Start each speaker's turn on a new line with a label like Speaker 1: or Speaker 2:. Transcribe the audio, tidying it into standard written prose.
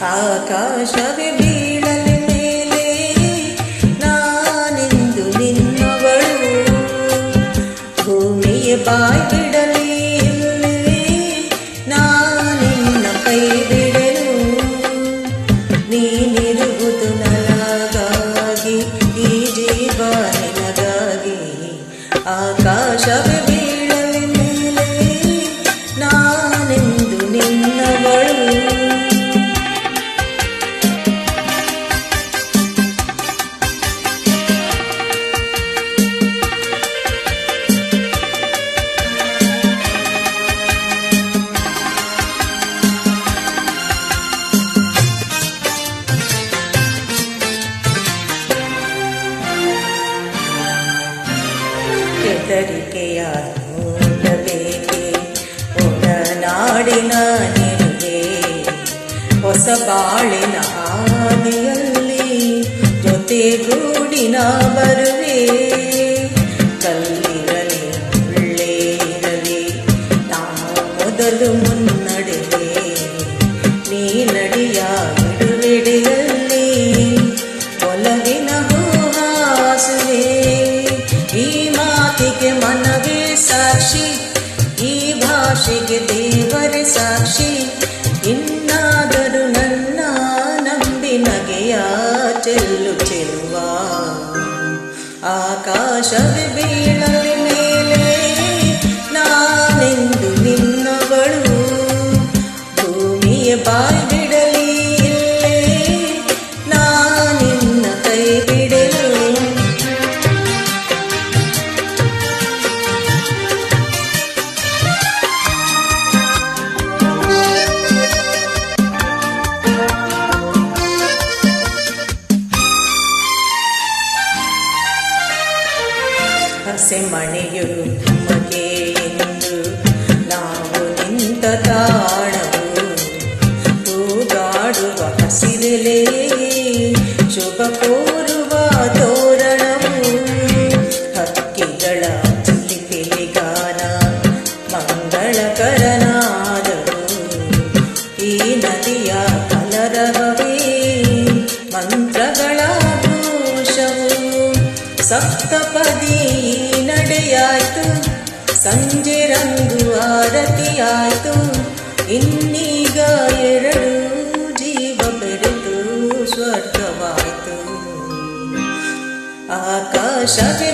Speaker 1: ಆಕಾಶವೇ ಬೀಳಲಿ ಮೇಲೆ ನಾನೆಂದು ನಿನ್ನವಳು, ಭೂಮಿಯ ಬಾಯ್ ಬಿಡಲಿ ನಾನಿನ್ನ ಕೈ ಬಿಡೆನು. ನೀನಿರುವುದು ನನಗಾಗಿ, ಈ ಜೀವ ನಿನಗಾಗಿ. ಆಕಾಶವೇ ಬೀಳಲಿ ಮೇಲೆ ನಾನೆಂದು ನಿನ್ನವಳು. ಹೆದರಿಕೆಯ ನೋಡಬೇಕೆ ಒಡನಾಡಿನ ನಿನಗೆ, ಹೊಸ ಬಾಳಿನ ಹಾದಿಯಲ್ಲಿ ಜೊತೆಗೂಡಿನ ಬರುವೆ. ಕಲ್ಲಿರಲಿ ಮುಳ್ಳೇ ಇರಲಿ ನಾ ಮೊದಲು ಮುನ್ನಡೆವೆ, ನೀ ನಡಿಯ ಇಡುವೆಡೆಯಲ್ಲಿ ಒಲವಿನ ಹೂಹಾಸುವೆ. ಈ ಮಾತಿಗೆ ಮನವೇ ಸಾಕ್ಷಿ, ಈ ಭಾಷೆಗೆ ದೇವರೇ ಸಾಕ್ಷಿ. ಇನ್ನಾದರೂ ನನ್ನ ನಂಬಿ ನಗೆಯ ಚೆಲ್ಲು ಚೆಲುವ. ಆಕಾಶವೇ ಬೀಳಲಿ ಮೇಲೆ ನಾನೆಂದು ನಿನ್ನವಳು, ಭೂಮಿಯ ಬಾಯ್ ಬಿಡಲಿ ಇಲ್ಲೇ ನಾನಿನ್ನ ಕೈ ಬಿಡೆನು. ಹಸೆಮಣೆಯು ನಮಗೆ ಎಂದು ನಾವು ನಿಂತ ತಾಣವು, ತೂಗಾಡುವ ಹಸಿರೆಲೆ ಶುಭ ಕೋರುವ ತೋರಣವು. ಹಕ್ಕಿಗಳ ಚಿಲಿಪಿಲಿ ಗಾನ ಮಂಗಳಕರನಾದವು, ಈ ನದಿಯ ಕಲರವವೇ ಮಂತ್ರಗಳ ಘೋಷವು. ಸಪ್ತಪದಿ ನಡೆಯಾಯ್ತು, ಸಂಜೆ ರಂಗು ಆರತಿಯಾಯ್ತು. ಇನ್ನೀಗ ಎರಡು ಜೀವ ಬೆರೆತು ಸ್ವರ್ಗವಾಯ್ತು. ಆಕಾಶವೇ